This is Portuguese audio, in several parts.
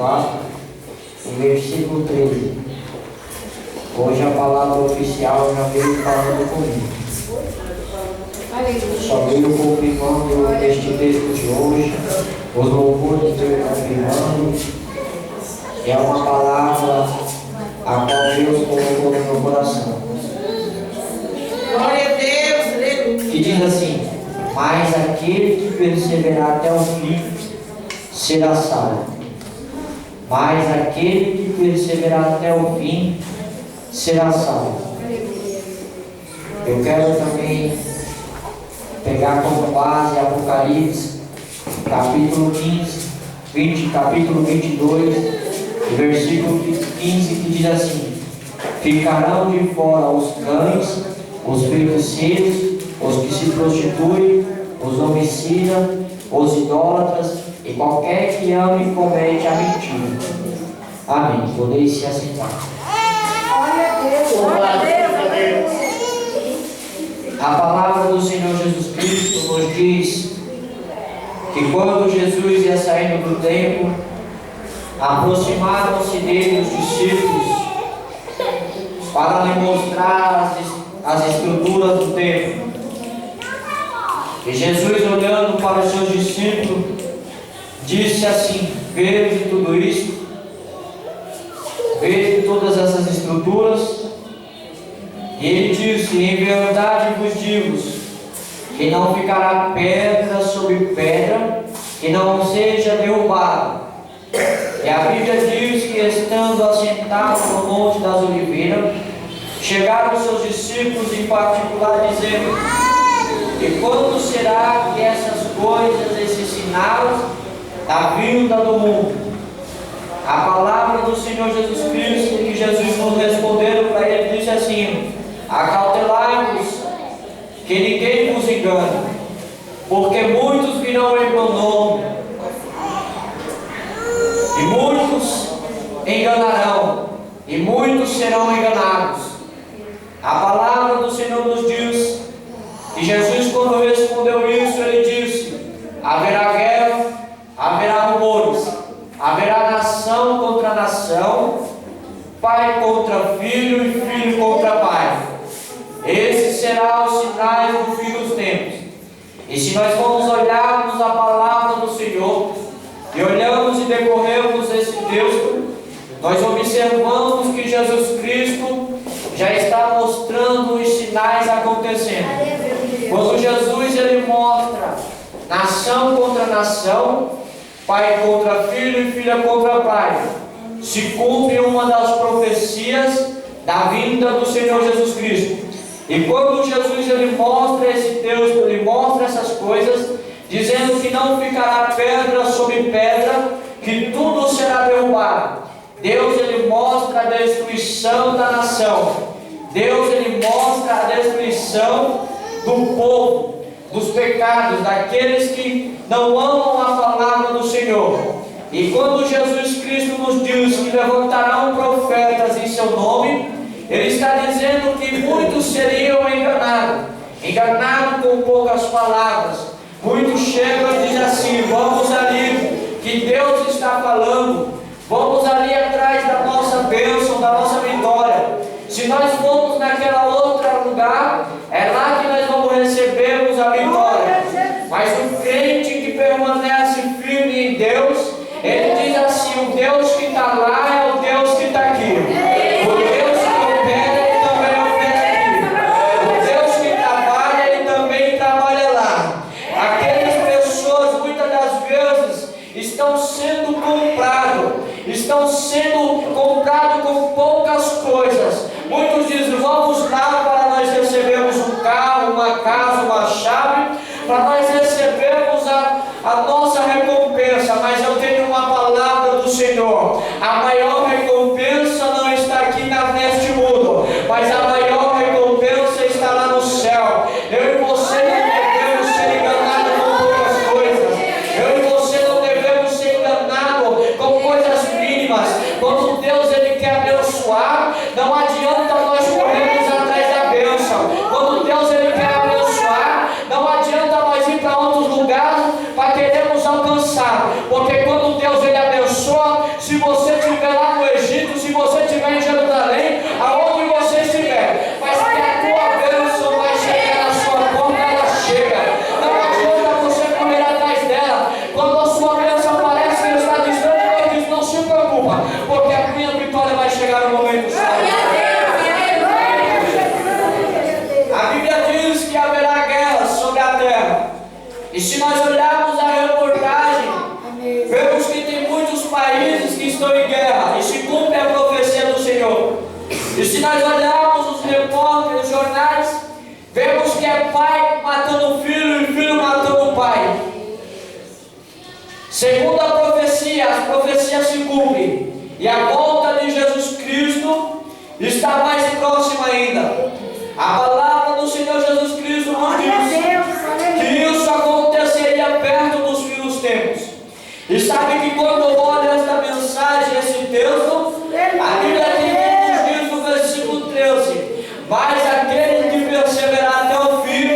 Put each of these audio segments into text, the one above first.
4, no versículo 13. Hoje a palavra oficial já veio falando comigo. Só veio confirmando este texto de hoje, os louvores veio confirmando. É uma palavra a qual Deus colocou no meu coração. Glória a Deus, aleluia. Que diz assim: mas aquele que perseverar até o fim será salvo. Mas aquele que perseverar até o fim será salvo. Eu quero também pegar como base Apocalipse, capítulo 15, capítulo 22, versículo 15, que diz assim: ficarão de fora os cães, os feiticeiros, os que se prostituem, os homicidas, os idólatras e qualquer que ame e comete a mentira. Amém. Podeis se assentar. Glória a Deus, glória a Deus. A palavra do Senhor Jesus Cristo nos diz que quando Jesus ia saindo do templo, aproximaram-se dele os discípulos para lhe mostrar as estruturas do templo. E Jesus, olhando para os seus discípulos, disse assim: vede tudo isso, vede todas essas estruturas. E ele disse: em verdade vos digo que não ficará pedra sobre pedra que não seja derrubada. E a Bíblia diz que, estando assentado no Monte das Oliveiras, chegaram os seus discípulos em particular, dizendo: e quando será que essas coisas, esses sinais da vinda do mundo? A palavra do Senhor Jesus Cristo, que Jesus nos respondeu para ele, disse assim: acautelai-vos, que ninguém vos engane, porque muitos virão em meu nome, e muitos enganarão, e muitos serão enganados. A palavra do Senhor nos diz que Jesus, quando respondeu isso, ele disse: haverá guerra, haverá rumores, haverá nação contra nação, pai contra filho e filho contra pai. Esses serão os sinais do fim dos tempos. E se nós formos olharmos a palavra do Senhor, e olhamos e decorremos esse texto, nós observamos que Jesus Cristo já está mostrando os sinais acontecendo. Quando Jesus ele mostra nação contra nação, pai contra filho e filha contra pai, se cumpre uma das profecias da vinda do Senhor Jesus Cristo. E quando Jesus ele mostra esse texto, ele mostra essas coisas, dizendo que não ficará pedra sobre pedra, que tudo será derrubado. Deus ele mostra a destruição da nação. Deus ele mostra a destruição do povo, dos pecados, daqueles que não amam a palavra do Senhor. E quando Jesus Cristo nos diz que levantarão profetas em seu nome, ele está dizendo que muitos seriam enganados com poucas palavras. Muitos chegam e dizem assim: vamos ali, que Deus está falando, vamos ali atrás da nossa bênção, da nossa vitória. Se nós formos naquela outra lugar, é lá que nós vamos recebermos a vitória. Mas o crente que permanece firme em Deus, ele diz assim: o Deus que está lá é o Deus que está aqui. O Deus que opera, ele também opera aqui. O Deus que trabalha, ele também trabalha lá. Aquelas pessoas, muitas das vezes, estão sendo comprados com poucas coisas. Muitos dizem: vamos lá para nós recebermos um carro, uma casa, uma chave, para nós recebermos a nossa recompensa. Mas eu tenho uma palavra do Senhor: a maior recompensa não está aqui neste mundo, mas a maior recompensa está lá no céu. Eu e você não devemos ser enganados com poucas coisas. Eu e você não devemos ser enganados com coisas mínimas. Quando Deus ele quer abençoar, não adianta nós corrermos atrás da bênção. Quando Deus ele quer abençoar, não adianta nós ir para outros lugares para queremos alcançar. Porque quando Deus ele abençoa, se que estão em guerra, e se cumpre a profecia do Senhor. E se nós olharmos os repórteres, os jornais, vemos que é pai matando filho e filho matando pai. Segundo a profecia, as profecias se cumprem, e a volta de Jesus Cristo está mais próxima ainda. A palavra do Senhor Jesus Cristo nos diz que isso aconteceria perto dos fins dos tempos. E sabe que quando eu olho esta mensagem, esse texto, a Bíblia tem nos diz no versículo 13: mas aquele que perseverar até o fim,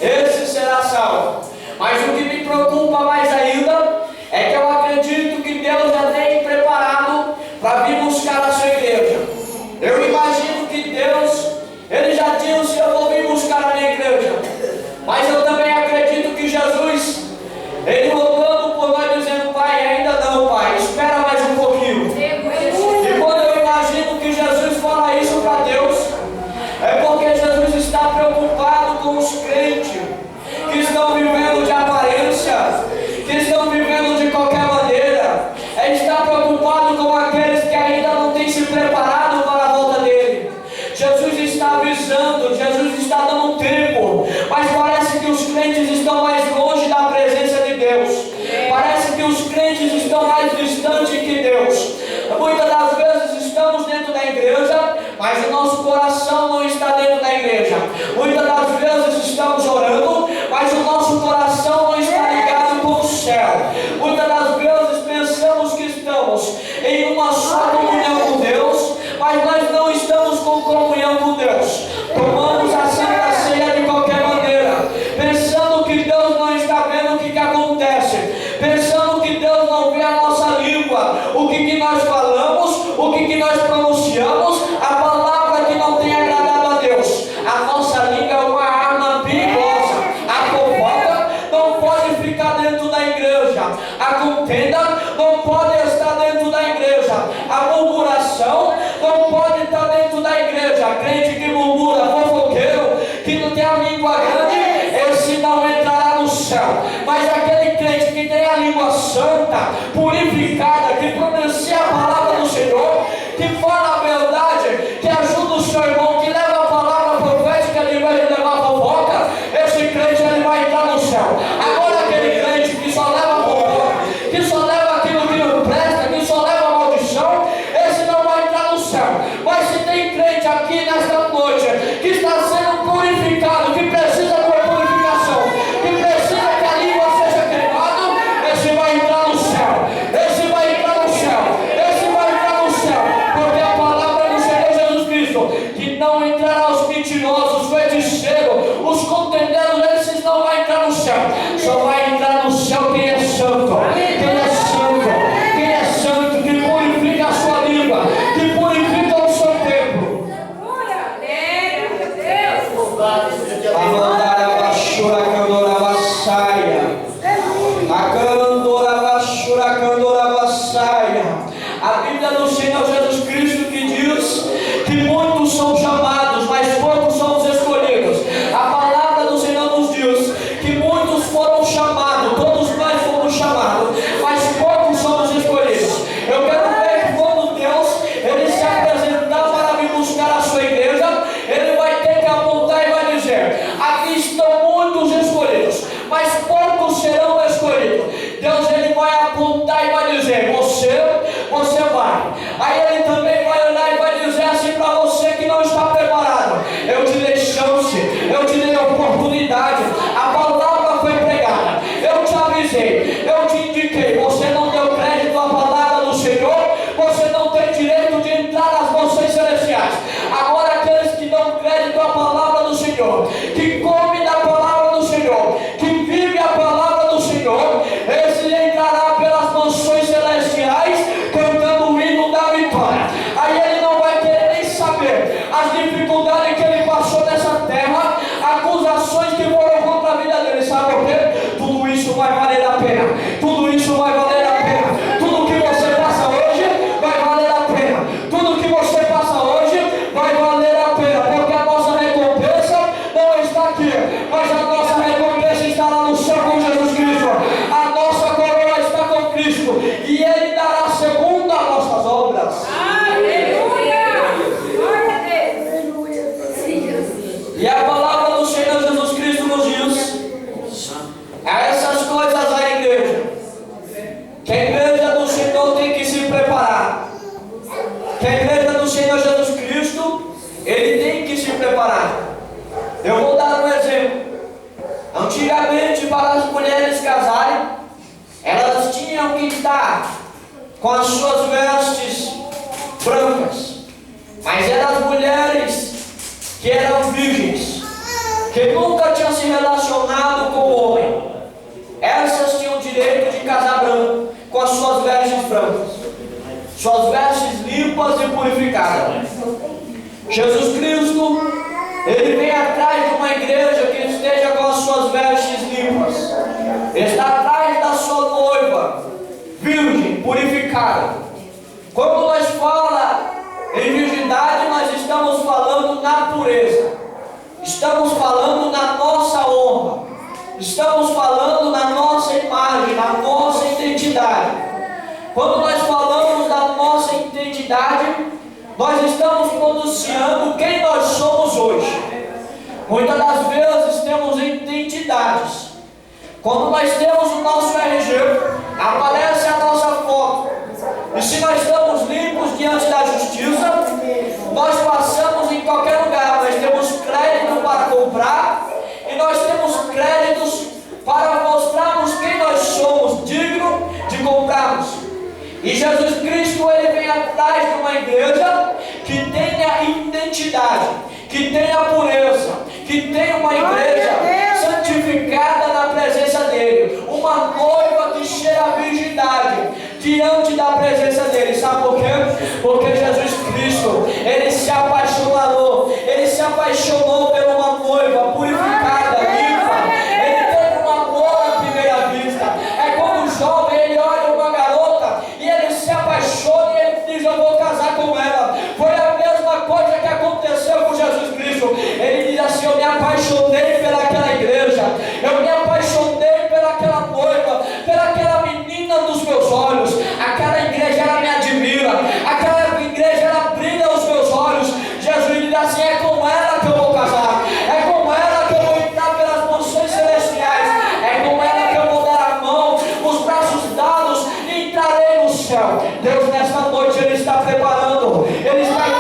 esse será salvo. Mas o que me preocupa mais ainda é que eu acredito que Deus já tem preparado para vir buscar a sua igreja. Eu imagino que Deus, Ele já disse: eu vou vir buscar a minha igreja. Mas eu também acredito que Jesus, Ele rogando por nós, dizendo: Pai, ainda não, Pai, espera mais um pouquinho. E quando eu imagino que Jesus fala isso para Deus, é porque Jesus está preocupado com os crentes que estão vivendo de aparência, que estão vivendo de qualquer maneira. Ele está preocupado com aqueles que ainda não têm se preparado para a volta dele. Jesus está avisando, Jesus está dando um tempo, mas parece que os crentes estão mais longe da presença de Deus. Parece que os crentes estão mais distantes que Deus. Muitas das vezes estamos dentro da igreja, mas o nosso coração não está dentro da igreja. Muitas das vezes estamos orando, mas o nosso coração não está ligado com o céu. Muitas das vezes pensamos que estamos em uma só comunhão com Deus, mas nós não estamos com comunhão com Deus. Tomamos a Santa Ceia de qualquer maneira, pensando que Deus não está vendo o que acontece, pensando que Deus não vê a nossa língua, o que nós falamos, o que nós pronunciamos, a palavra que não tem agradado a Deus. A nossa língua é uma arma perigosa. A fofoca não pode ficar dentro da igreja, a contenda não pode estar dentro da igreja, a murmuração não pode estar dentro da igreja. Crente que murmura, fofoqueiro, que não tem a língua grande, esse não entrará no céu. Mas aquele crente que tem a língua santa, purificada, que pronuncia a palavra do Senhor, que fala a verdade, que ajuda o seu irmão, que leva a palavra profética de vez de levar fofoca, esse crente ele vai entrar no céu. Agora aquele crente que só leva fofoca, que só leva aquilo que não presta, que só leva maldição, esse não vai entrar no céu. Mas se tem crente aqui nesta noite que está sendo purificado, que precisa de uma purificação, que precisa que a língua seja queimada, esse vai entrar no céu. Esse vai entrar no céu. Esse vai entrar no céu. Porque a palavra do Senhor Jesus Cristo, que não entrará os mentirosos, os feiticeiros, os contendeiros, esses não vai entrar no céu. Só vai entrar no céu quem é santo. Quem é santo. Quem é santo, que purifica a sua língua, que purifica o seu templo. A Bíblia do Senhor Jesus Cristo que diz que muitos são chamados, mas poucos são os escolhidos. A palavra do Senhor nos diz que muitos foram chamados, todos nós fomos chamados, mas poucos são os escolhidos. Eu quero ver que quando Deus ele se apresentar para vir buscar a sua igreja, ele vai ter que apontar e vai dizer: aqui estão muitos escolhidos, mas poucos serão escolhidos. Deus ele vai apontar e vai dizer: você vai. Aí ele também vai olhar e vai dizer assim para você que não está para as mulheres casarem, elas tinham que estar com as suas vestes brancas. Mas eram as mulheres que eram virgens, que nunca tinham se relacionado com o homem. Essas tinham o direito de casar branco, com as suas vestes brancas, suas vestes limpas e purificadas. Jesus Cristo, Ele vem atrás de uma igreja que esteja com as suas vestes limpas. Ele está atrás da sua noiva, virgem, purificada. Quando nós falamos em virgindade, nós estamos falando na pureza. Estamos falando na nossa honra. Estamos falando na nossa imagem, na nossa identidade. Quando nós falamos da nossa identidade, nós estamos pronunciando quem nós somos hoje. Muitas das vezes temos identidades. Quando nós temos o nosso RG, aparece a nossa foto. E se nós estamos limpos diante da justiça, nós passamos em qualquer lugar. Nós temos crédito para comprar e nós temos créditos para mostrarmos quem nós somos, digno de comprarmos. E Jesus Cristo, Ele vem atrás de uma igreja que tenha identidade, que tenha pureza, que tenha uma igreja santificada na presença dEle, uma noiva que cheira a virgindade diante da presença dEle. Sabe por quê? Porque Jesus Cristo, Ele se apaixonou por uma noiva purificada, limpa. Ele teve um amor à primeira vista. É como um jovem, ele olha uma garota e ele se apaixona e ele diz: eu vou casar com ela. Foi a mesma coisa que aconteceu com Jesus Cristo. Ele diz assim: eu me apaixonei pelaquela igreja, eu me apaixonei pelaquela noiva, pelaquela menina dos meus olhos. Aquela igreja, ela me admira, aquela igreja, ela brilha os meus olhos. Jesus diz assim: é com ela que eu vou casar, é com ela que eu vou entrar pelas mansões celestiais, é com ela que eu vou dar a mão, os braços dados e entrarei no céu. Deus, nesta noite, Ele está preparando, Ele está se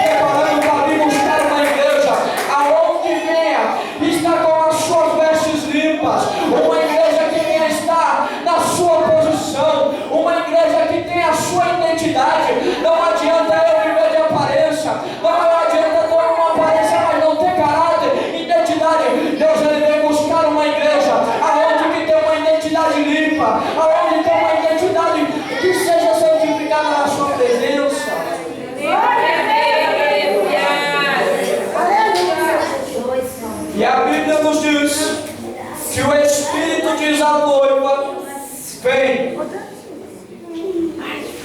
preparando para vir buscar uma igreja aonde venha, está com as suas vestes limpas, uma igreja que venha estar na sua posição, uma igreja que tenha a sua identidade. Não adianta eu viver de aparência, não adianta ter uma aparência, mas não ter caráter, identidade. Deus, Ele vem buscar uma igreja aonde que tem uma identidade limpa, aonde tem uma identidade que seja santificada na sua presença. E a Bíblia nos diz que o Espírito diz à noiva: vem.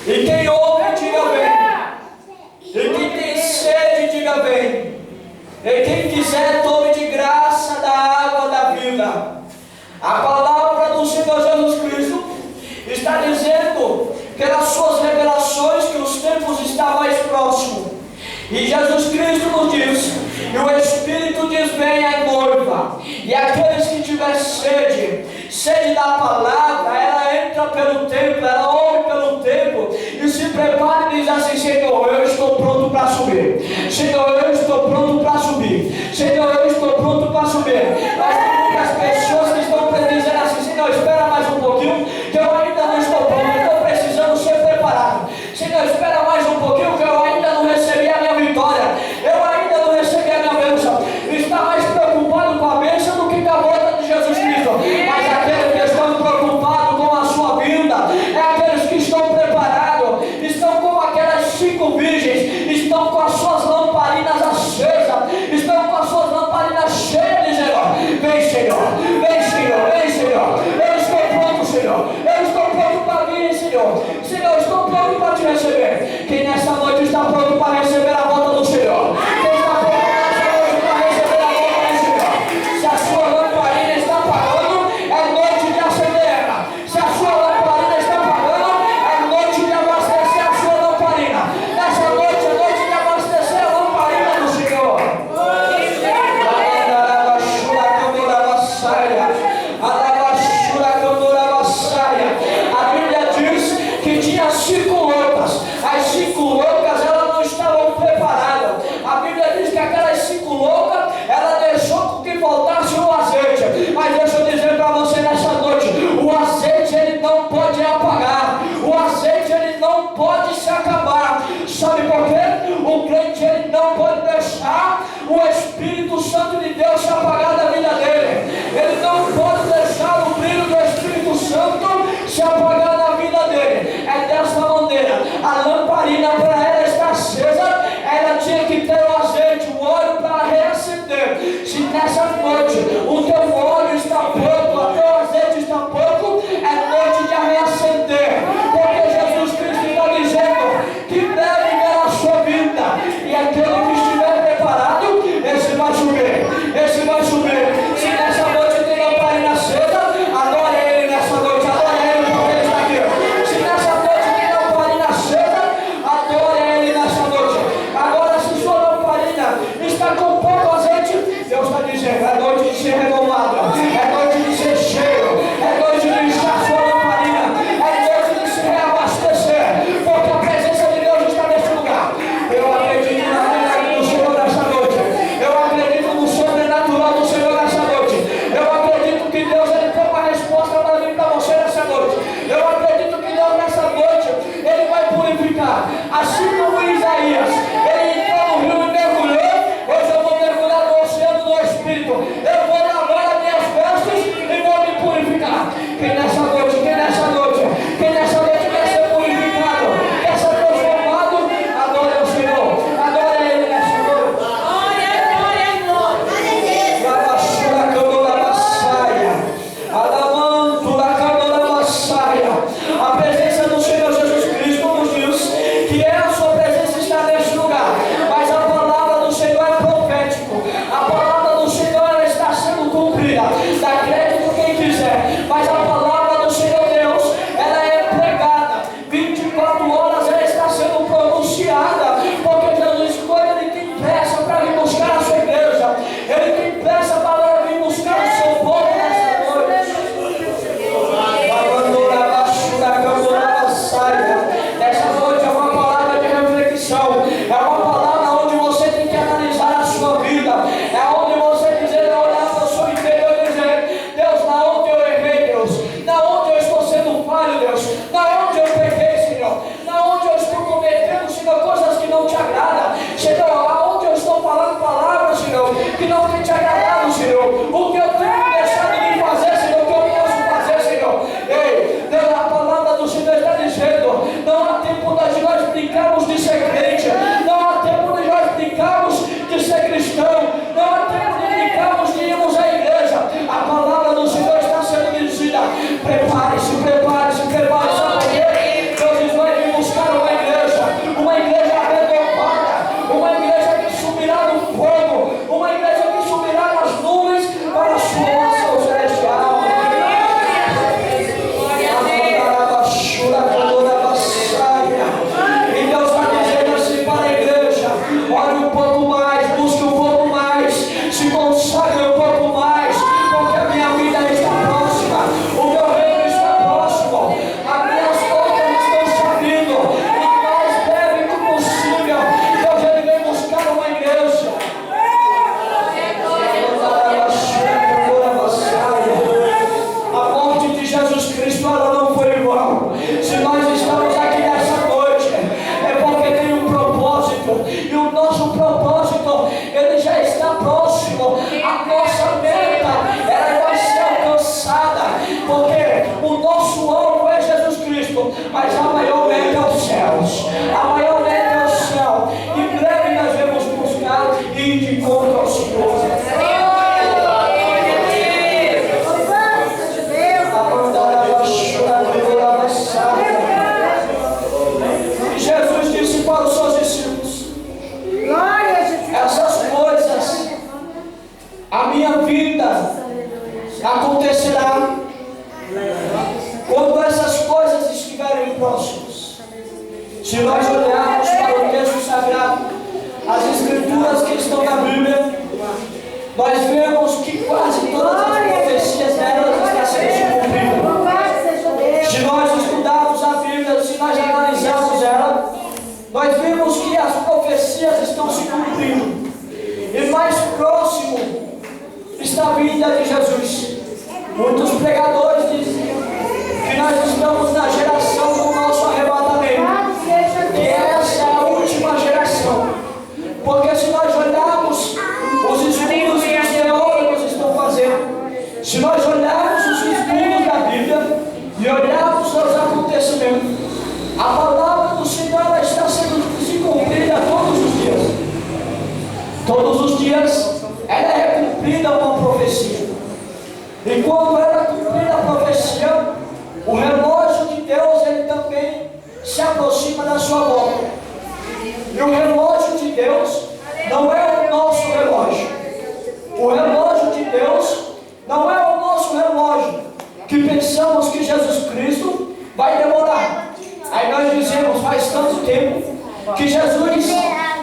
E quem ouve, diga vem. E quem tem sede, diga vem. E quem quiser, tome de graça da água da vida. A palavra do Senhor Jesus Cristo está dizendo, pelas suas revelações, que os tempos estão mais próximos. E Jesus Cristo nos diz, e o Espírito diz: vem a noiva. E aqueles que tiver sede da palavra, ela entra pelo templo, ela ouve pelo templo e se prepara e diz assim: Senhor, eu estou pronto para subir. Senhor, eu estou pronto para subir. Senhor, eu estou pronto para subir. Mas tem muitas pessoas que estão dizendo assim: Senhor, espera mais um pouquinho, que eu ainda não estou pronto, eu estou precisando ser preparado. Senhor, espera mais um pouquinho, que eu ainda não recebi a minha vitória, eu ainda não recebi a minha bênção. Está mais preocupado com a bênção do que com a volta de Jesus Cristo. Mas aqueles que estão preocupados com a sua vinda, é aqueles que estão preparados, estão como aquelas 5 virgens, estão com as suas lamparinas acesas, estão com as suas lamparinas cheias, dizendo: vem, Senhor, vem, Senhor, vem, Senhor, eu estou pronto, Senhor, eu estou pronto para vir, Senhor, Senhor, eu estou pronto para te receber. Quem nessa noite está pronto para receber a volta do Senhor? Quem está pronto nessa noite para receber a volta do Senhor? Se a sua lamparina está apagando, é noite de acender ela. Se a sua lamparina está apagando, é noite de abastecer a sua lamparina. Nessa noite é noite de abastecer a lamparina do Senhor. A Bíblia diz que tinha 5 loucas. As 5 loucas, elas não estavam preparadas. A Bíblia diz que aquelas 5 loucas, ela deixou com que faltasse o azeite. Mas deixa eu dizer pode se acabar. Sabe por quê? O crente, ele não pode deixar o Espírito Santo de Deus se apagar da vida dele. Ele não pode deixar o brilho do Espírito Santo se apagar da vida dele. É dessa maneira. A lamparina, para ela estar acesa, ela tinha que ter o azeite, o óleo para reacender. Se nessa noite o teu óleo está pouco, o teu azeite está pouco, é noite de reacender. Porque Jesus Cristo está dizendo que deve ver a sua vida. E aquele que estiver preparado, esse vai subir. Esse vai subir. Se nessa noite tem lamparina acesa, adore Ele nessa noite. Adore Ele porque Ele está aqui. Se nessa noite tem lamparina acesa, adore Ele nessa noite. Agora, se sua lamparina está com pouco azeite, Deus está dizendo, é noite de ser renovado, é noite de ser cheio, é noite de estar sua lamparina, é noite de se reabastecer, porque a presença de Deus está nesse lugar. Eu acredito na verdade do Senhor nessa noite, eu acredito no sobrenatural do Senhor nessa noite, eu acredito que Deus, Ele tem uma resposta para mim, para você nessa noite, eu acredito que Deus nessa noite, Ele vai purificar, assim como Isaías, ele entrou no rio e mergulhou. Hoje eu vou mergulhar no oceano do Espírito. Eu vou lavar as minhas vestes e vou me purificar. Quem nessa noite quer ser purificado, quer ser transformado, adore o Senhor. Adore Ele nessa noite. Lavassura, canola, massaia. Alamantula, canola, massaia. A presença do Senhor Jesus Cristo nos diz que é a sua presença está nesse lugar. Mas a palavra do Senhor é profético. A palavra do Senhor ela está sendo cumprida. Dá crédito quem quiser. Mas a palavra do Senhor Deus, ela é pregada. 24 horas ela está sendo pronunciada. Porque Jesus, quando Ele tem pressa para vir buscar a sua igreja, Ele tem pressa para vir buscar o seu povo nessa noite. Nessa noite é uma palavra de reflexão. É uma palavra onde você tem que analisar a sua vida. É onde você dizer, olhar para o seu interior e dizer, Deus, na onde eu errei, Deus? Na onde eu estou sendo falho, Deus? Na onde eu pequei, Senhor? Na onde eu estou cometendo, Senhor, coisas que não te agradam? Senhor, aonde eu estou falando palavras, Senhor, que não tem te agradado, Senhor? O que eu tenho deixado de fazer, Senhor, o que eu posso fazer, Senhor? Ei, Deus, a palavra do Senhor está dizendo, não há tempo de nós brincarmos de ser crente, não há tempo de nós brincarmos de ser cristão, não há tempo de brincarmos de irmos à igreja. A palavra do Senhor está sendo dirigida. Prepare-se, prepare-se, prepare-se. Sabe por quê? Deus vai vir buscar uma igreja renovada, uma igreja que subirá no fogo, uma igreja que subirá nas nuvens para a sua nação celestial. E Deus está dizendo assim para a igreja: olhe um pouco mais, busque um pouco mais, se consagre um pouco mais, porque a minha vida está próxima, o meu reino está próximo, as minhas portas estão se abrindo, e mais breve que possível, Deus ele vem buscar uma igreja. A morte de Jesus Cristo ela não foi em vão. Se nós estamos aqui nessa noite, é porque tem um propósito, e o nosso propósito ele já está próximo. A nossa meta ela vai ser alcançada, porque o nosso alvo é Jesus Cristo, mas a maior meta é os céus. A maior meta é o céu. Em breve nós vamos buscar e ir de encontro ao Senhor. Jesus disse para os seus discípulos: essas coisas, a minha vida acontecerá quando essas coisas estiverem próximas. Se nós olharmos para o texto sagrado, as escrituras que estão na Bíblia, nós vemos que quase todas as profecias delas estão sendo se cumprindo. Se nós estudarmos a Bíblia, se nós analisarmos ela, nós vemos que as profecias estão se cumprindo. E mais próximo está a vinda de Jesus. Muitos pregadores diziam que nós estamos na geração do nosso arrebatamento. Todos os dias ela é cumprida uma profecia. E quando ela é cumprida a profecia, o relógio de Deus ele também se aproxima da sua volta. E o relógio de Deus não é o nosso relógio. O relógio de Deus não é o nosso relógio, que pensamos que Jesus Cristo vai demorar. Aí nós dizemos, faz tanto tempo,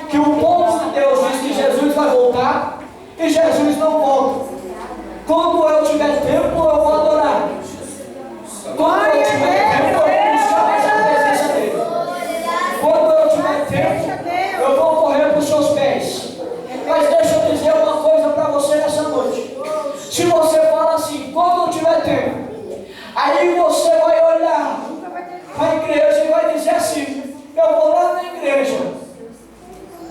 que o povo de Deus diz que Jesus vai voltar, e Jesus não volta. Quando eu tiver tempo, eu vou adorar. Quando eu tiver tempo, eu vou buscar mais a presença dele. Quando eu tiver tempo, eu vou correr para os seus pés. Mas deixa eu dizer uma coisa para você nessa noite. Se você fala assim, quando eu tiver tempo, aí você vai olhar para a igreja e vai dizer assim, eu vou lá na igreja,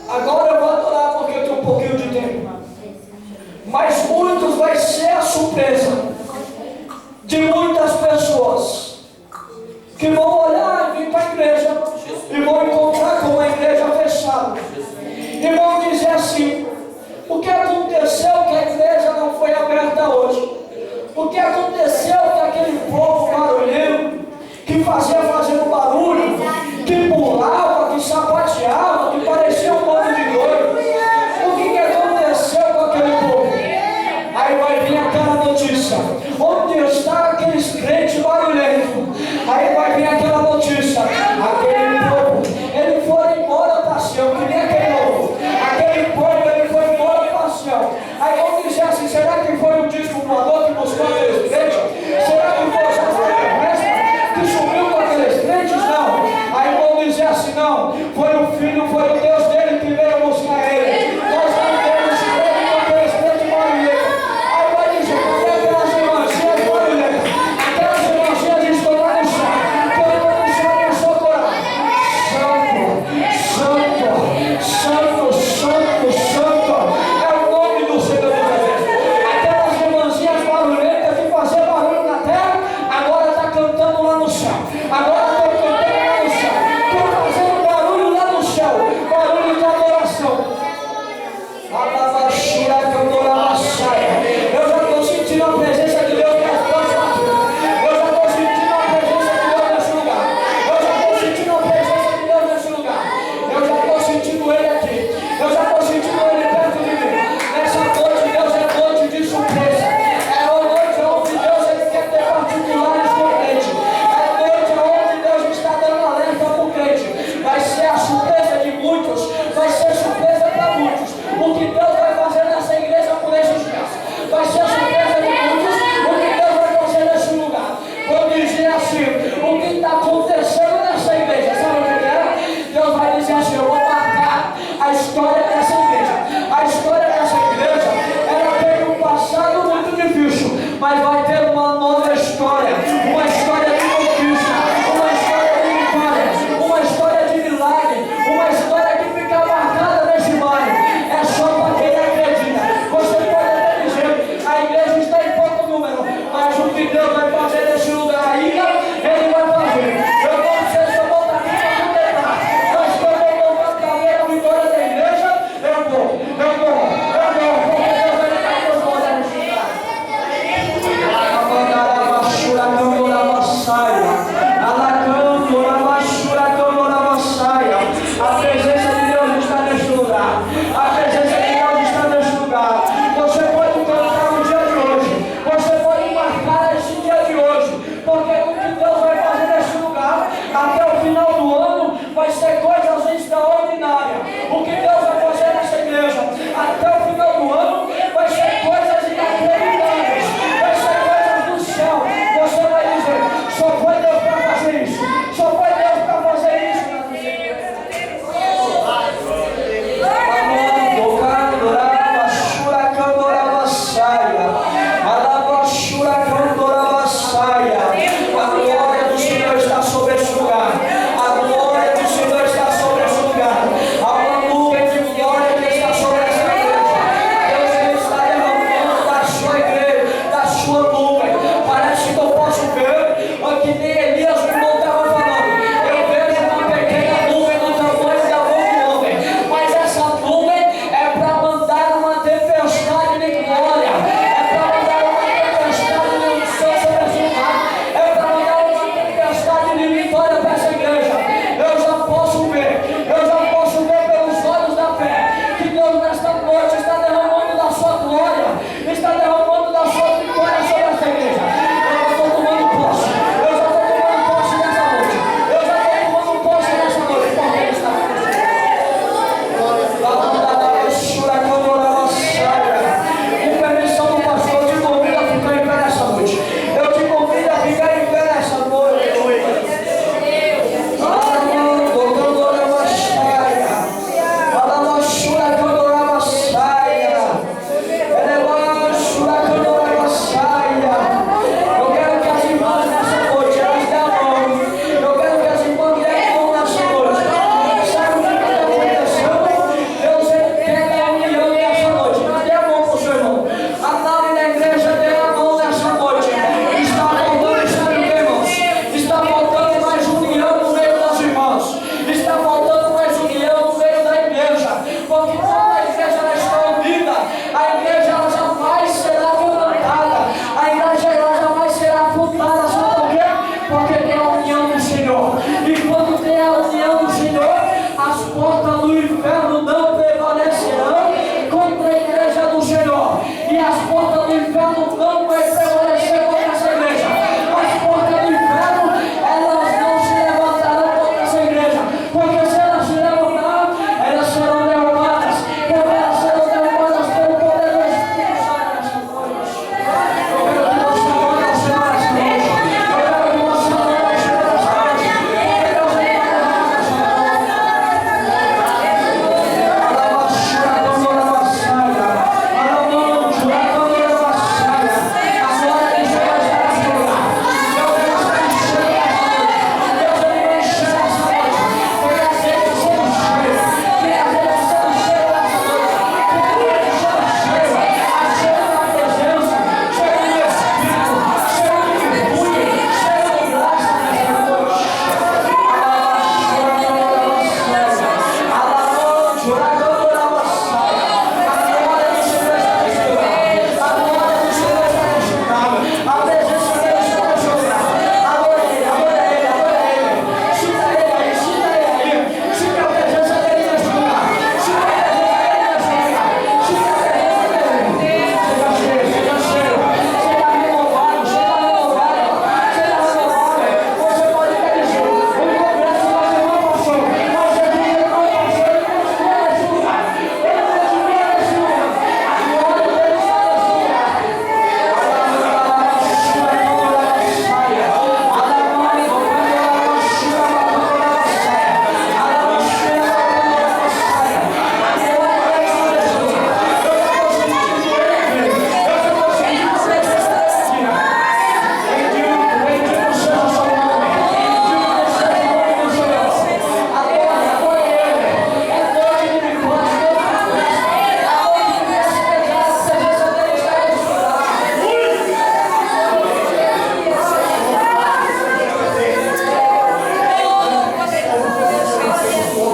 agora eu vou adorar porque eu tenho um pouquinho de tempo. Mas muitos vai ser a surpresa